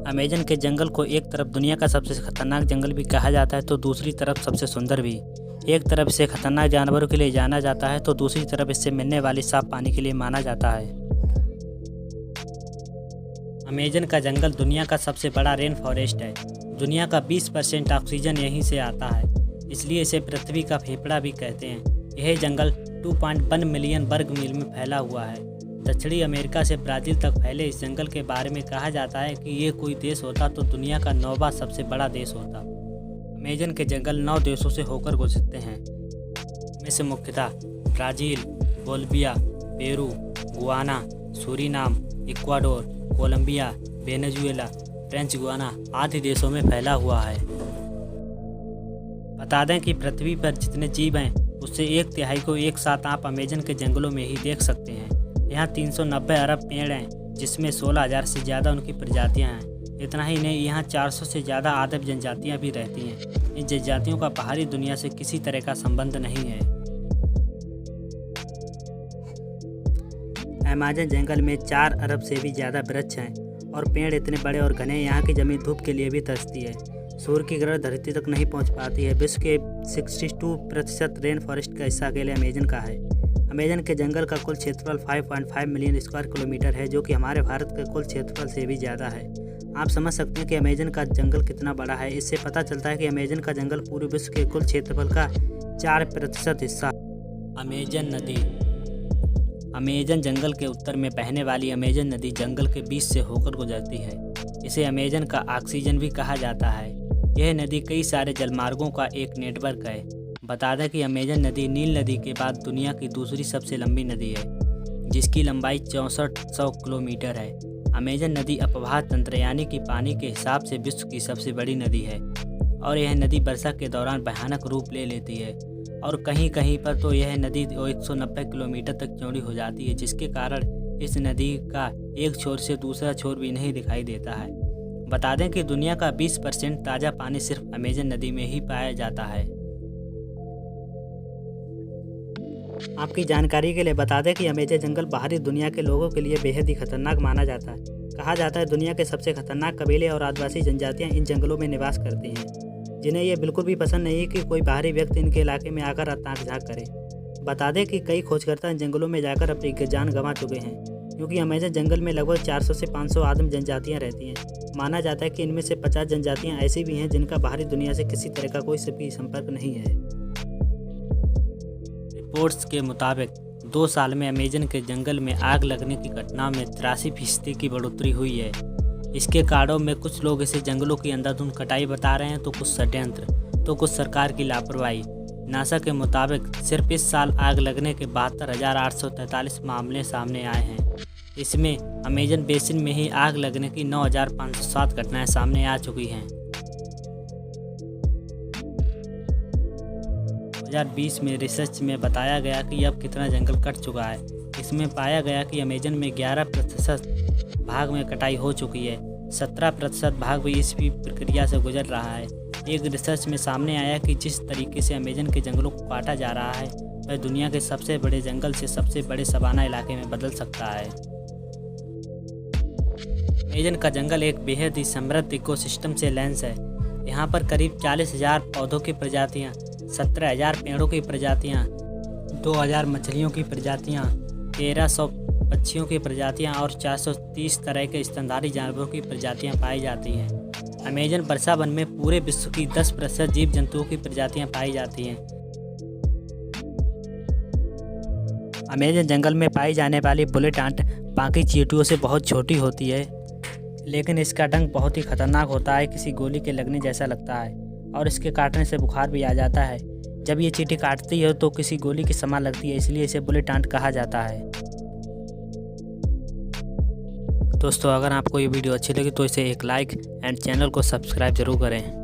Amazon के जंगल को एक तरफ दुनिया का सबसे खतरनाक जंगल भी कहा जाता है तो दूसरी तरफ सबसे सुंदर भी। एक तरफ इसे खतरनाक जानवरों के लिए जाना जाता है तो दूसरी तरफ इससे मिलने वाली साफ पानी के लिए माना जाता है। अमेज़न का जंगल दुनिया का सबसे बड़ा रेन फॉरेस्ट है। दुनिया का 20% ऑक्सीजन यहीं से आता है, इसलिए इसे पृथ्वी का फेफड़ा भी कहते हैं। यह जंगल 2.1 मिलियन वर्ग मील में फैला हुआ है। दक्षिणी अमेरिका से ब्राज़ील तक फैले इस जंगल के बारे में कहा जाता है कि ये कोई देश होता तो दुनिया का 9वां सबसे बड़ा देश होता। अमेज़न के जंगल 9 देशों से होकर गुजरते हैं। इनमें से मुख्यतः Brazil, Bolivia, Peru, Guyana, Suriname, Ecuador, Colombia, Venezuela, French Guiana आदि देशों में फैला हुआ है। बता दें कि पृथ्वी पर जितने जीव हैं उससे 1/3 को एक साथ आप अमेज़न के जंगलों में ही देख सकते हैं। यहाँ 390 अरब पेड़ हैं, जिसमें 16,000 से ज़्यादा उनकी प्रजातियाँ हैं। इतना ही नहीं, यहाँ 400 से ज़्यादा आदिम जनजातियाँ भी रहती हैं। इन जनजातियों का बाहरी दुनिया से किसी तरह का संबंध नहीं है। अमेज़न जंगल में 4 अरब से भी ज़्यादा वृक्ष हैं और पेड़ इतने बड़े और घने यहाँ की ज़मीन धूप के लिए भी तरसती है। सूर्य की ग्रह धरती तक नहीं पहुँच पाती है। विश्व के 62% रेन फॉरेस्ट का हिस्सा अकेले अमेज़न का है। अमेज़न के जंगल का कुल क्षेत्रफल 5.5 मिलियन स्क्वायर किलोमीटर है, जो कि हमारे भारत के कुल क्षेत्रफल से भी ज़्यादा है। आप समझ सकते हैं कि अमेज़न का जंगल कितना बड़ा है। इससे पता चलता है कि अमेज़न का जंगल पूरे विश्व के कुल क्षेत्रफल का 4% हिस्सा। अमेज़न नदी। अमेज़न जंगल के उत्तर में बहने वाली अमेज़न नदी जंगल के बीच से होकर गुजरती है। इसे अमेज़न का ऑक्सीजन भी कहा जाता है। यह नदी कई सारे जलमार्गों का एक नेटवर्क है। बता दें कि अमेज़न नदी नील नदी के बाद दुनिया की दूसरी सबसे लंबी नदी है, जिसकी लंबाई 6400 किलोमीटर है। अमेज़न नदी अपवाह तंत्र यानी कि पानी के हिसाब से विश्व की सबसे बड़ी नदी है और यह नदी वर्षा के दौरान भयानक रूप ले लेती है और कहीं कहीं पर तो यह नदी 190 किलोमीटर तक चौड़ी हो जाती है, जिसके कारण इस नदी का एक छोर से दूसरा छोर भी नहीं दिखाई देता है। बता दें कि दुनिया का 20% ताज़ा पानी सिर्फ अमेज़न नदी में ही पाया जाता है। आपकी जानकारी के लिए बता दें कि अमेज़न जंगल बाहरी दुनिया के लोगों के लिए बेहद ही खतरनाक माना जाता है। कहा जाता है दुनिया के सबसे खतरनाक कबीले और आदिवासी जनजातियां इन जंगलों में निवास करती हैं, जिन्हें यह बिल्कुल भी पसंद नहीं है कि कोई बाहरी व्यक्ति इनके इलाके में आकर ताक झाँक करे। बता दें कि कई खोजकर्ता इन जंगलों में जाकर अपनी जान गंवा चुके हैं, क्योंकि अमेज़न जंगल में लगभग 400 से 500 आदिम जनजातियाँ रहती हैं। माना जाता है कि इनमें से 50 जनजातियाँ ऐसी भी हैं जिनका बाहरी दुनिया से किसी तरह का कोई भी संपर्क नहीं है। रिपोर्ट्स के मुताबिक 2 साल में अमेज़न के जंगल में आग लगने की घटना में 83% की बढ़ोतरी हुई है। इसके कारणों में कुछ लोग इसे जंगलों की अंधाधुंध कटाई बता रहे हैं तो कुछ षड्यंत्र तो कुछ सरकार की लापरवाही। नासा के मुताबिक सिर्फ इस साल आग लगने के 72,843 मामले सामने आए हैं। इसमें अमेज़न बेसिन में ही आग लगने की 9,507 घटनाएं सामने आ चुकी हैं। 2020 में रिसर्च में बताया गया कि अब कितना जंगल कट चुका है। इसमें पाया गया कि अमेज़न में 11% भाग में कटाई हो चुकी है। 17% भाग भी इस प्रक्रिया से गुजर रहा है। एक रिसर्च में सामने आया कि जिस तरीके से अमेज़न के जंगलों को काटा जा रहा है वह दुनिया के सबसे बड़े जंगल से सबसे बड़े सवाना इलाके में बदल सकता है। अमेज़न का जंगल एक बेहद ही समृद्ध इकोसिस्टम से लैस है। यहाँ पर करीब 40,000 पौधों की प्रजातियाँ, 17,000 पेड़ों की प्रजातियाँ, 2,000 मछलियों की प्रजातियाँ, 1,300 पक्षियों की प्रजातियाँ और 430 तरह के स्तनधारी जानवरों की प्रजातियाँ पाई जाती हैं। अमेज़न वर्षा वन में पूरे विश्व की 10% जीव जंतुओं की प्रजातियाँ पाई जाती हैं। अमेज़न जंगल में पाई जाने वाली बुलेट आंट बाकी चींटियों से बहुत छोटी होती है, लेकिन इसका डंक बहुत ही खतरनाक होता है। किसी गोली के लगने जैसा लगता है और इसके काटने से बुखार भी आ जाता है। जब ये चींटी काटती है तो किसी गोली की समान लगती है, इसलिए इसे बुलेट आंट कहा जाता है। दोस्तों, अगर आपको ये वीडियो अच्छी लगी तो इसे एक लाइक एंड चैनल को सब्सक्राइब जरूर करें।